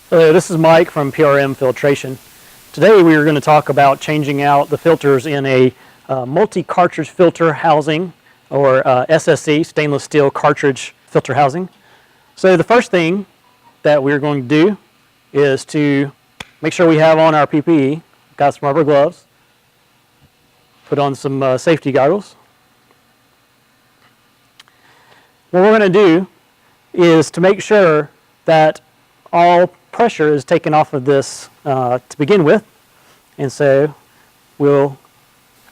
Hello, this is Mike from PRM Filtration. Today we are going to talk about changing out the filters in a multi-cartridge filter housing, or SSC, stainless steel cartridge filter housing. So the first thing that we're going to do is to make sure we have on our PPE, got some rubber gloves, put on some safety goggles. What we're going to do is to make sure that all pressure is taken off of this to begin with, and so we'll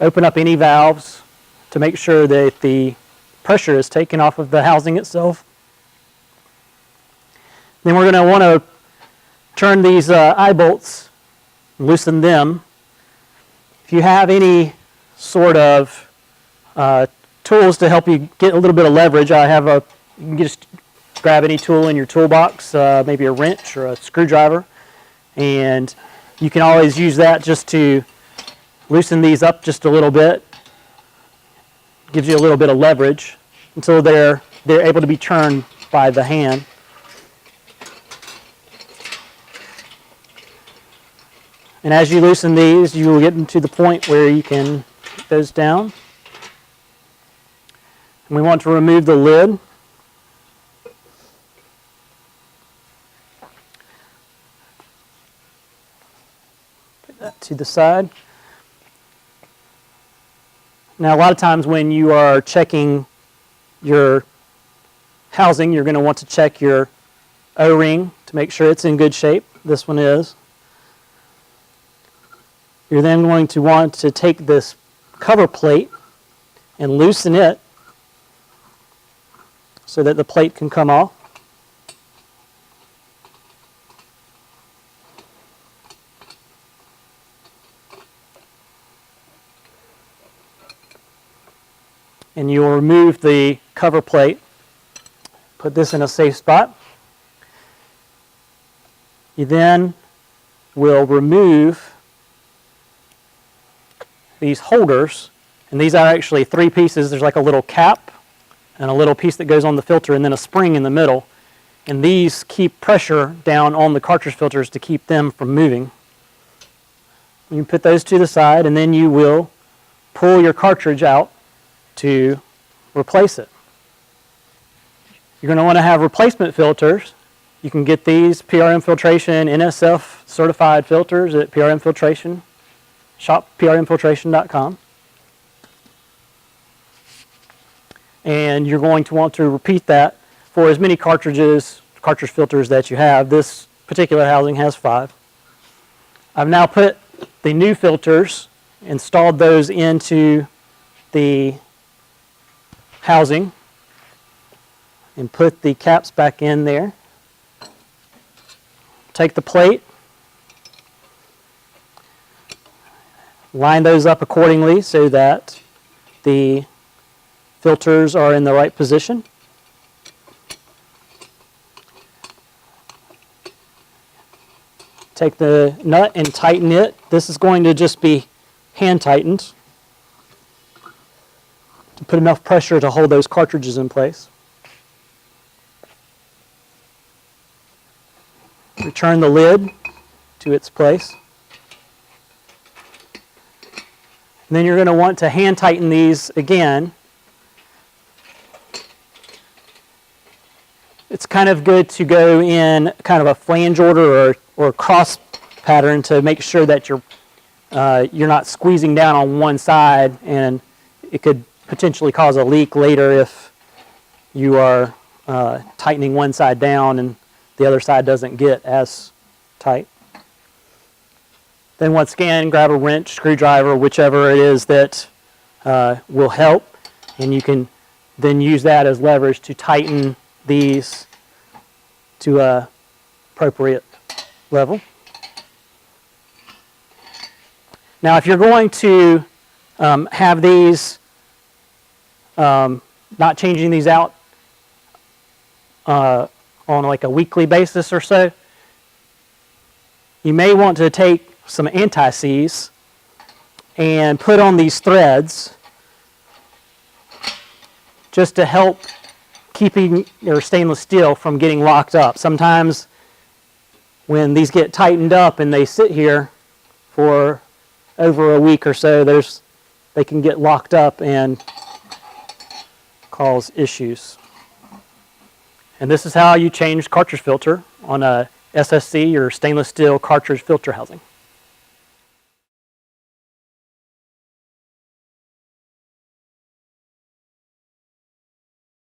open up any valves to make sure that the pressure is taken off of the housing itself. Then we're going to want to turn these eye bolts, loosen them. If you have any sort of tools to help you get a little bit of leverage, I have you can just grab any tool in your toolbox, maybe a wrench or a screwdriver, and you can always use that just to loosen these up just a little bit. Gives you a little bit of leverage until they're able to be turned by the hand. And as you loosen these, you will get to the point where you can put those down. And we want to remove the lid. That to the side. Now, a lot of times when you are checking your housing, you're going to want to check your O-ring to make sure it's in good shape. This one is. You're then going to want to take this cover plate and loosen it so that the plate can come off. And you will remove the cover plate, put this in a safe spot. You then will remove these holders, and these are actually three pieces. There's like a little cap and a little piece that goes on the filter and then a spring in the middle. And these keep pressure down on the cartridge filters to keep them from moving. You put those to the side, and then you will pull your cartridge out to replace it. You're going to want to have replacement filters. You can get these PRM Filtration NSF certified filters at PRM Filtration, shop.prmfiltration.com. And you're going to want to repeat that for as many cartridge filters that you have. This particular housing has 5. I've now put the new filters, installed those into the housing, and put the caps back in there. Take the plate, line those up accordingly so that the filters are in the right position. Take the nut and tighten it. This is going to just be hand tightened to put enough pressure to hold those cartridges in place. Return the lid to its place. And then you're going to want to hand tighten these again. It's kind of good to go in kind of a flange order or cross pattern to make sure that you're not squeezing down on one side, and it could potentially cause a leak later if you are tightening one side down and the other side doesn't get as tight. Then once again, grab a wrench, screwdriver, whichever it is that will help, and you can then use that as leverage to tighten these to a appropriate level. Now, if you're going to have these not changing these out on like a weekly basis or so, you may want to take some anti-seize and put on these threads just to help keeping your stainless steel from getting locked up. Sometimes when these get tightened up and they sit here for over a week or so, they can get locked up and cause issues. And this is how you change cartridge filter on a SSC or stainless steel cartridge filter housing.